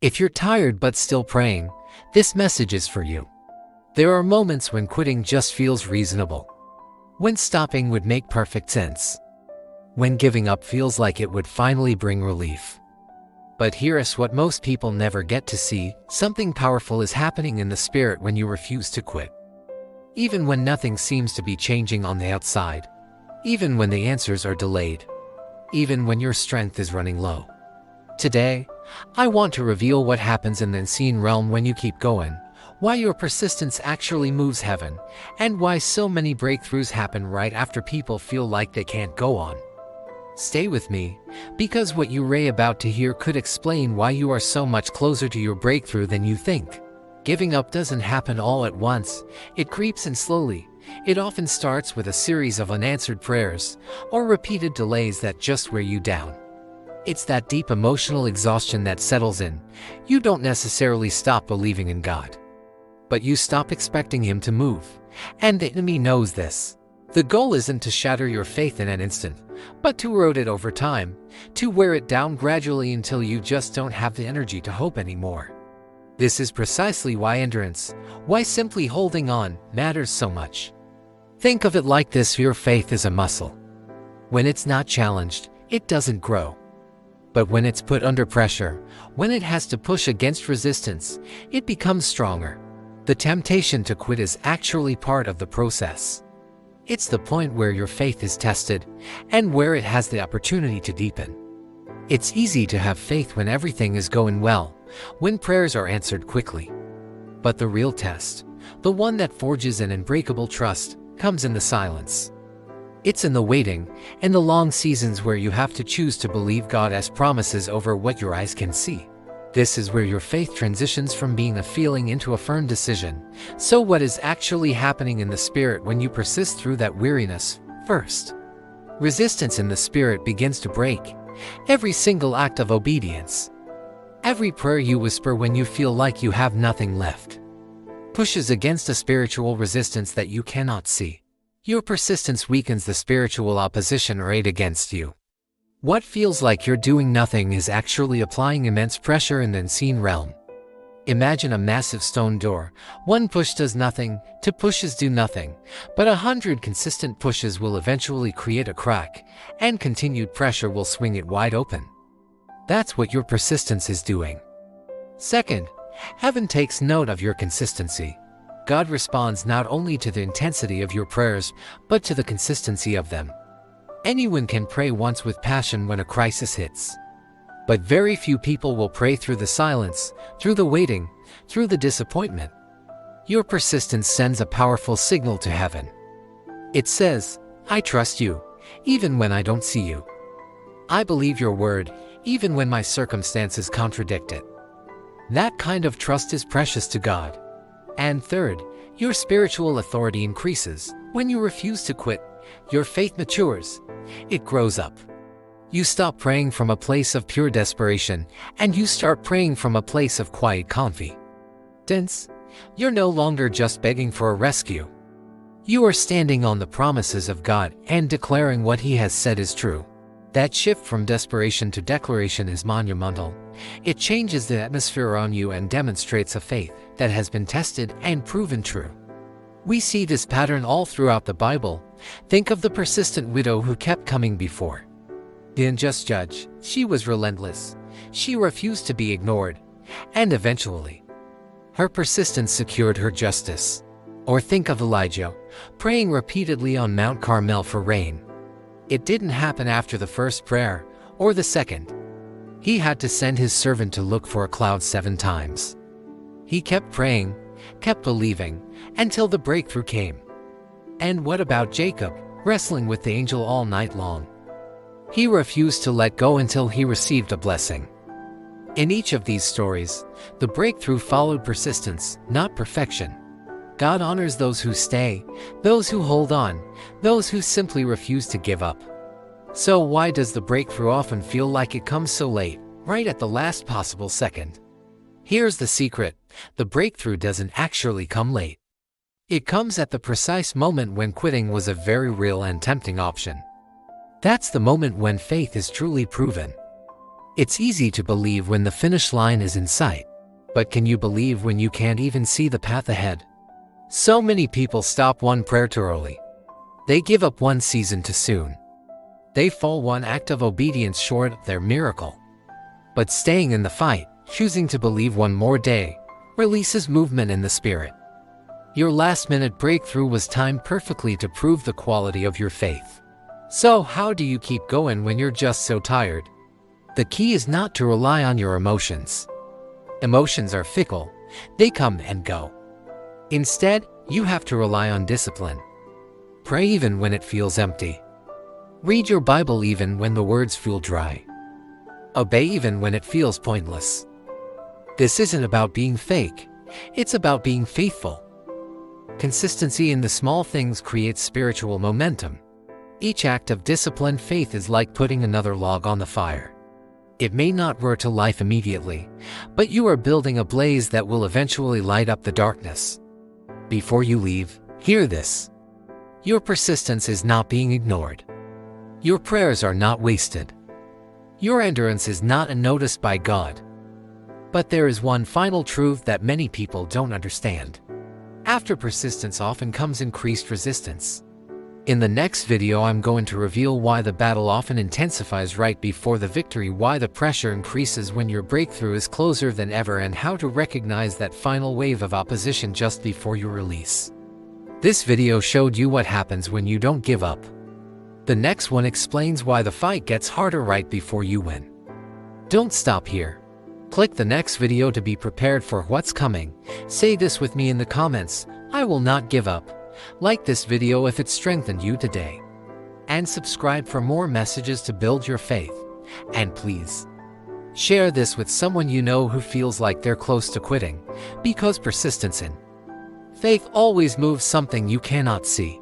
If you're tired but still praying, this message is for you. There are moments when quitting just feels reasonable. When stopping would make perfect sense. When giving up feels like it would finally bring relief. But here's what most people never get to see: something powerful is happening in the spirit when you refuse to quit. Even when nothing seems to be changing on the outside. Even when the answers are delayed. Even when your strength is running low. Today, I want to reveal what happens in the unseen realm when you keep going, why your persistence actually moves heaven, and why so many breakthroughs happen right after people feel like they can't go on. Stay with me, because what you're about to hear could explain why you are so much closer to your breakthrough than you think. Giving up doesn't happen all at once. It creeps in slowly. It often starts with a series of unanswered prayers or repeated delays that just wear you down. It's that deep emotional exhaustion that settles in. You don't necessarily stop believing in God, but you stop expecting Him to move, and the enemy knows this. The goal isn't to shatter your faith in an instant, but to erode it over time, to wear it down gradually until you just don't have the energy to hope anymore. This is precisely why endurance, why simply holding on, matters so much. Think of it like this: your faith is a muscle. When it's not challenged, it doesn't grow. But when it's put under pressure, when it has to push against resistance, it becomes stronger. The temptation to quit is actually part of the process. It's the point where your faith is tested, and where it has the opportunity to deepen. It's easy to have faith when everything is going well, when prayers are answered quickly. But the real test, the one that forges an unbreakable trust, comes in the silence. It's in the waiting, in the long seasons where you have to choose to believe God has promises over what your eyes can see. This is where your faith transitions from being a feeling into a firm decision. So what is actually happening in the spirit when you persist through that weariness? First, resistance in the spirit begins to break. Every single act of obedience, every prayer you whisper when you feel like you have nothing left, pushes against a spiritual resistance that you cannot see. Your persistence weakens the spiritual opposition arrayed against you. What feels like you're doing nothing is actually applying immense pressure in the unseen realm. Imagine a massive stone door. One push does nothing, 2 pushes do nothing, but 100 consistent pushes will eventually create a crack, and continued pressure will swing it wide open. That's what your persistence is doing. Second, heaven takes note of your consistency. God responds not only to the intensity of your prayers, but to the consistency of them. Anyone can pray once with passion when a crisis hits. But very few people will pray through the silence, through the waiting, through the disappointment. Your persistence sends a powerful signal to heaven. It says, "I trust you, even when I don't see you. I believe your word, even when my circumstances contradict it." That kind of trust is precious to God. And third, your spiritual authority increases. When you refuse to quit, your faith matures. It grows up. You stop praying from a place of pure desperation, and you start praying from a place of quiet confidence. You're no longer just begging for a rescue. You are standing on the promises of God and declaring what He has said is true. That shift from desperation to declaration is monumental. It changes the atmosphere around you and demonstrates a faith that has been tested and proven true. We see this pattern all throughout the Bible. Think of the persistent widow who kept coming before the unjust judge. She was relentless. She refused to be ignored. And eventually, her persistence secured her justice. Or think of Elijah, praying repeatedly on Mount Carmel for rain. It didn't happen after the first prayer, or the second. He had to send his servant to look for a cloud 7 times. He kept praying, kept believing, until the breakthrough came. And what about Jacob, wrestling with the angel all night long? He refused to let go until he received a blessing. In each of these stories, the breakthrough followed persistence, not perfection. God honors those who stay, those who hold on, those who simply refuse to give up. So why does the breakthrough often feel like it comes so late, right at the last possible second? Here's the secret: the breakthrough doesn't actually come late. It comes at the precise moment when quitting was a very real and tempting option. That's the moment when faith is truly proven. It's easy to believe when the finish line is in sight, but can you believe when you can't even see the path ahead? So many people stop one prayer too early. They give up one season too soon. They fall one act of obedience short of their miracle. But staying in the fight, choosing to believe one more day, releases movement in the spirit. Your last-minute breakthrough was timed perfectly to prove the quality of your faith. So how do you keep going when you're just so tired? The key is not to rely on your emotions. Emotions are fickle, they come and go. Instead, you have to rely on discipline. Pray even when it feels empty. Read your Bible even when the words feel dry. Obey even when it feels pointless. This isn't about being fake, it's about being faithful. Consistency in the small things creates spiritual momentum. Each act of disciplined faith is like putting another log on the fire. It may not roar to life immediately, but you are building a blaze that will eventually light up the darkness. Before you leave, hear this. Your persistence is not being ignored. Your prayers are not wasted. Your endurance is not unnoticed by God. But there is one final truth that many people don't understand. After persistence often comes increased resistance. In the next video, I'm going to reveal why the battle often intensifies right before the victory, why the pressure increases when your breakthrough is closer than ever, and how to recognize that final wave of opposition just before your release. This video showed you what happens when you don't give up. The next one explains why the fight gets harder right before you win. Don't stop here. Click the next video to be prepared for what's coming. Say this with me in the comments: I will not give up. Like this video if it strengthened you today. And subscribe for more messages to build your faith. And please, share this with someone you know who feels like they're close to quitting, because persistence in faith always moves something you cannot see.